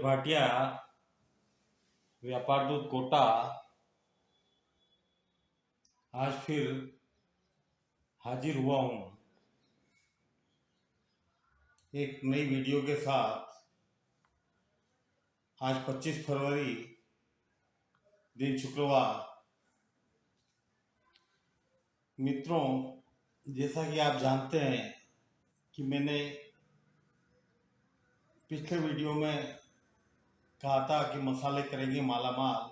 भाटिया व्यापार दूत कोटा आज फिर हाजिर हुआ हूँ एक नई वीडियो के साथ। आज 25 फरवरी दिन शुक्रवार। मित्रों, जैसा कि आप जानते हैं कि मैंने पिछले वीडियो में कहा था कि मसाले करेंगे मालामाल,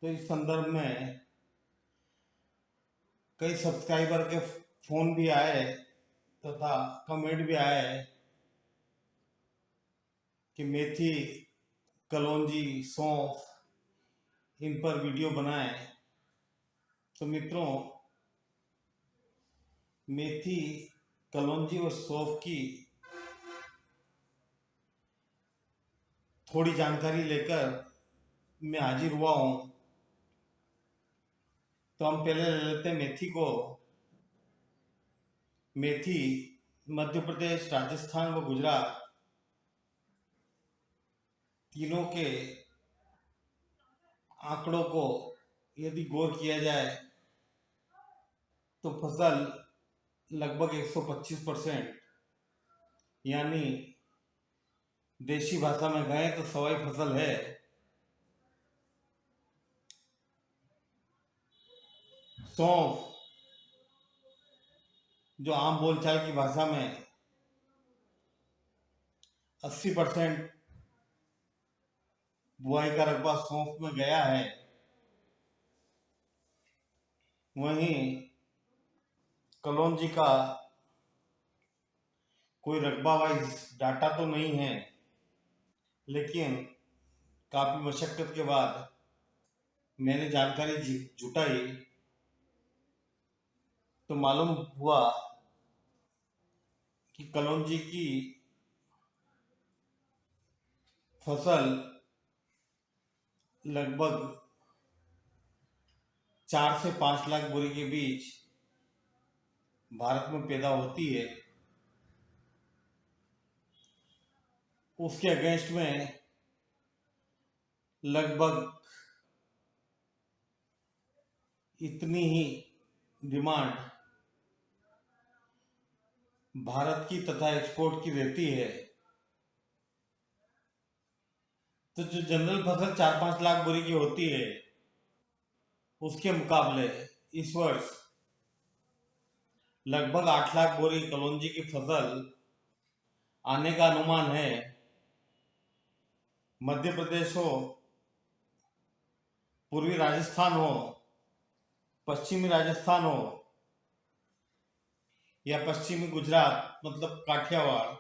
तो इस संदर्भ में कई सब्सक्राइबर के फोन भी आए तथा कमेंट भी आए कि मेथी, कलौंजी, सौंफ इन पर वीडियो बनाएं। तो मित्रों, मेथी, कलौंजी और सौंफ की थोड़ी जानकारी लेकर मैं हाजिर हुआ हूँ। तो हम पहले ले लेते हैं मेथी को। मेथी मध्य प्रदेश, राजस्थान व गुजरात तीनों के आंकड़ों को यदि गौर किया जाए तो फसल लगभग 125%, यानी देशी भाषा में गए तो सवाई फसल है। सौंफ, जो आम बोलचाल की भाषा में 80% बुआई का रकबा सौंफ में गया है। वहीं कलौंजी का कोई रकबा वाइज डाटा तो नहीं है, लेकिन काफी मशक्कत के बाद मैंने जानकारी जुटाई तो मालूम हुआ कि कलौंजी की फसल लगभग 4 से 5 लाख बोरी के बीच भारत में पैदा होती है। उसके अगेंस्ट में लगभग इतनी ही डिमांड भारत की तथा एक्सपोर्ट की रहती है। तो जो जनरल फसल 4-5 लाख बोरी की होती है, उसके मुकाबले इस वर्ष लगभग 8 लाख बोरी कलौंजी की फसल आने का अनुमान है। मध्य प्रदेश हो, पूर्वी राजस्थान हो, पश्चिमी राजस्थान हो या पश्चिमी गुजरात मतलब काठियावाड़,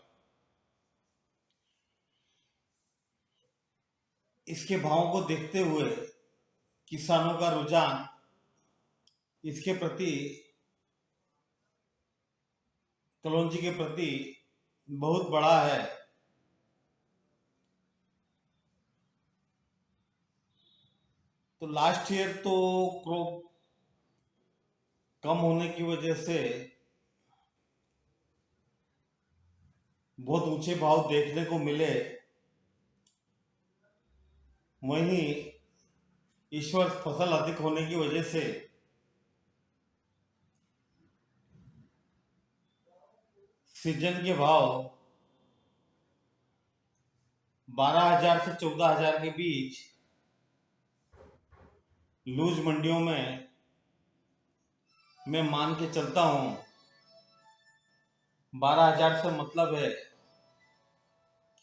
इसके भावों को देखते हुए किसानों का रुझान इसके प्रति, कलौंजी के प्रति बहुत बड़ा है। तो लास्ट ईयर तो क्रॉप कम होने की वजह से बहुत ऊंचे भाव देखने को मिले। वहीं इस वर्ष फसल अधिक होने की वजह से सीजन के भाव 12,000 से 14,000 के बीच लूज मंडियों में मैं मान के चलता हूं। 12,000 से मतलब है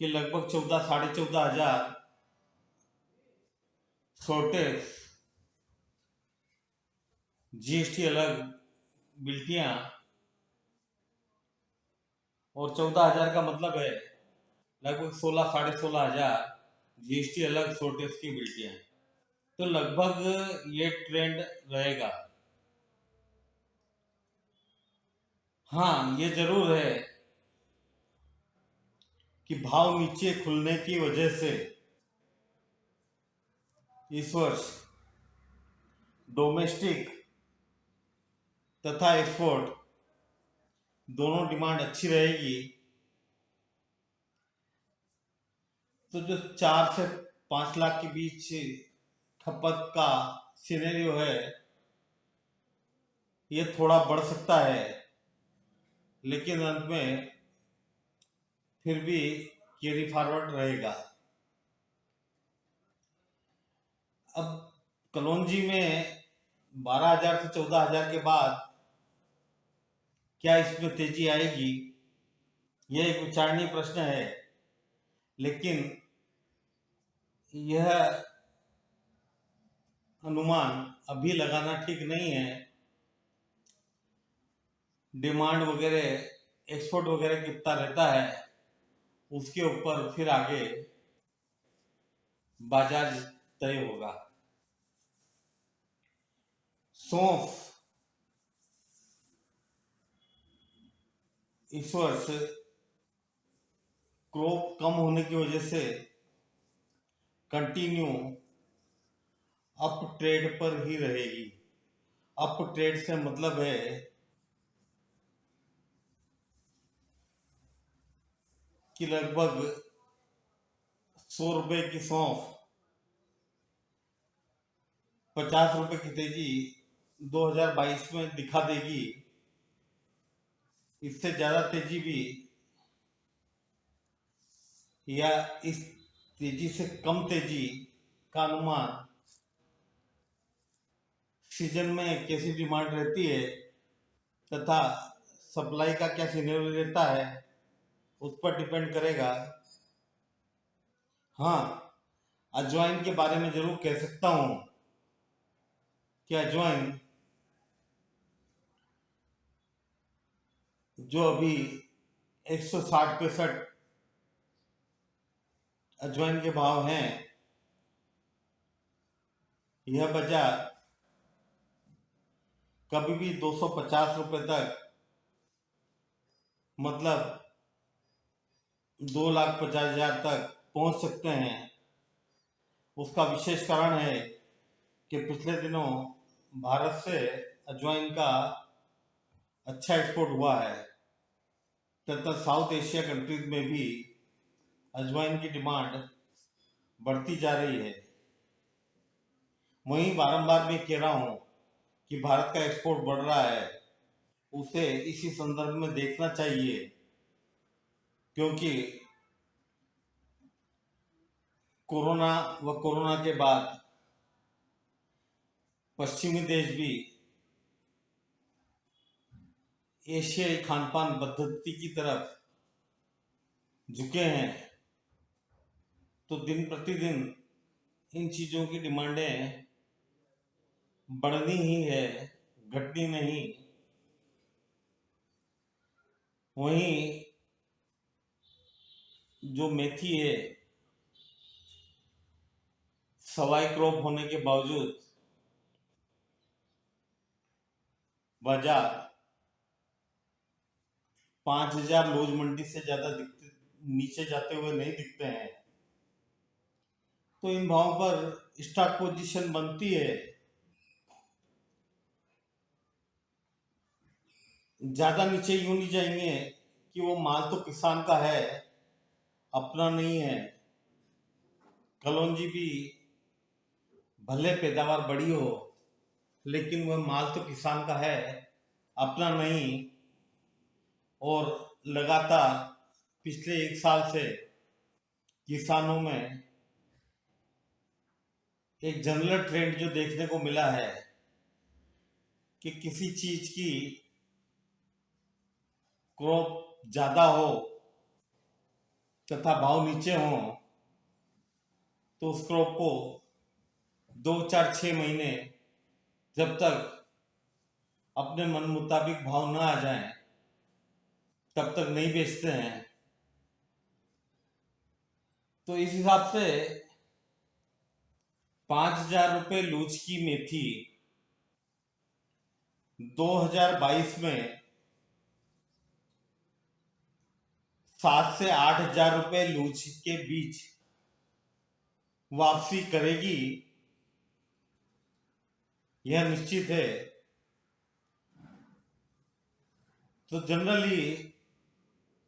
कि लगभग 14, 14,500 शॉर्टेज, जीएसटी अलग, बिल्टियां, और 14,000 का मतलब है लगभग 16, 16,500 जीएसटी अलग, शॉर्टेज की बिल्टियां। तो लगभग ये ट्रेंड रहेगा। हाँ, ये जरूर है कि भाव नीचे खुलने की वजह से इस वर्ष डोमेस्टिक तथा एक्सपोर्ट दोनों डिमांड अच्छी रहेगी। तो जो 4 से 5 लाख के बीच खपत का सिनेरियो है, ये थोड़ा बढ़ सकता है, लेकिन अंत में फिर भी कैरी फॉरवर्ड रहेगा। अब कलौंजी में 12,000 से 14,000 के बाद क्या इसमें तेजी आएगी, यह एक विचारणीय प्रश्न है। लेकिन यह अनुमान अभी लगाना ठीक नहीं है। डिमांड वगैरह, एक्सपोर्ट वगैरह कितना रहता है, उसके ऊपर फिर आगे बाजार तय होगा। सौंफ इस वर्ष क्रॉप कम होने की वजह से कंटिन्यू अप ट्रेड पर ही रहेगी। अप ट्रेड से मतलब है कि लगभग 100 रुपए की सौंफ 50 रुपए की तेजी 2022 में दिखा देगी। इससे ज्यादा तेजी भी या इस तेजी से कम तेजी का अनुमान सीजन में कैसी डिमांड रहती है तथा सप्लाई का क्या सिनेरियो रहता है, उस पर डिपेंड करेगा। हाँ, अजवाइन के बारे में जरूर कह सकता हूं कि अजवाइन जो अभी 160-165 अजवाइन के भाव हैं, यह बाजार कभी भी 250 रुपए तक, मतलब 2,50,000 तक पहुंच सकते हैं। उसका विशेष कारण है कि पिछले दिनों भारत से अजवाइन का अच्छा एक्सपोर्ट हुआ है तथा साउथ एशिया कंट्रीज में भी अजवाइन की डिमांड बढ़ती जा रही है। वहीं बारंबार मैं कह रहा हूं कि भारत का एक्सपोर्ट बढ़ रहा है, उसे इसी संदर्भ में देखना चाहिए, क्योंकि कोरोना के बाद पश्चिमी देश भी एशियाई खान पान पद्धति की तरफ झुके हैं। तो दिन प्रतिदिन इन चीजों की डिमांडें बढ़नी ही है, घटनी नहीं। वहीं जो मेथी है, सवाई क्रॉप होने के बावजूद बाजार 5,000 रोज मंडी से ज्यादा नीचे जाते हुए नहीं दिखते हैं। तो इन भावों पर स्टॉक पोजीशन बनती है। ज्यादा नीचे यूं नहीं जाएंगे कि वो माल तो किसान का है, अपना नहीं है। कलौंजी भी भले पैदावार बड़ी हो, लेकिन वह माल तो किसान का है, अपना नहीं। और लगातार पिछले 1 साल से किसानों में एक जनरल ट्रेंड जो देखने को मिला है कि किसी चीज की क्रॉप ज्यादा हो तथा भाव नीचे हो, तो उस क्रॉप को 2, 4, 6 महीने जब तक अपने मन मुताबिक भाव ना आ जाए तब तक नहीं बेचते हैं। तो इस हिसाब से 5,000 रुपए लूज की मेथी 2022 में 7 से 8 हजार रुपए लूज के बीच वापसी करेगी, यह निश्चित है। तो जनरली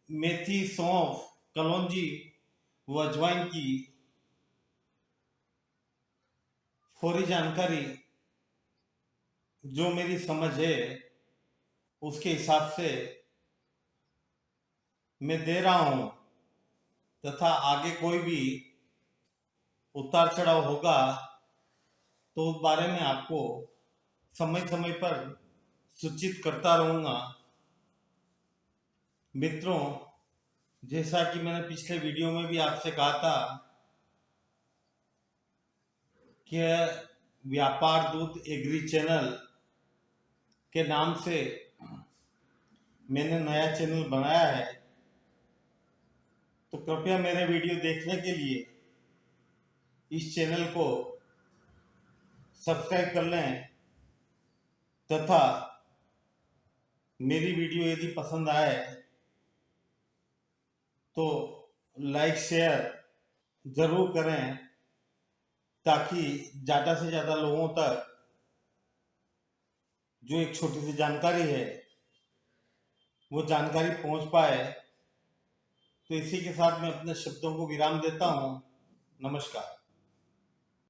मेथी, सौंफ, कलौंजी वो अजवाइन की फौरी जानकारी जो मेरी समझ है उसके हिसाब से मैं दे रहा हूं, तथा आगे कोई भी उतार चढ़ाव होगा तो उस बारे में आपको समय समय पर सूचित करता रहूंगा। मित्रों, जैसा कि मैंने पिछले वीडियो में भी आपसे कहा था कि व्यापार दूत एग्री चैनल के नाम से मैंने नया चैनल बनाया है, तो कृपया मेरे वीडियो देखने के लिए इस चैनल को सब्सक्राइब कर लें, तथा मेरी वीडियो यदि पसंद आए तो लाइक शेयर जरूर करें, ताकि ज़्यादा से ज़्यादा लोगों तक जो एक छोटी सी जानकारी है वो जानकारी पहुंच पाए। तो इसी के साथ मैं अपने शब्दों को विराम देता हूं। नमस्कार।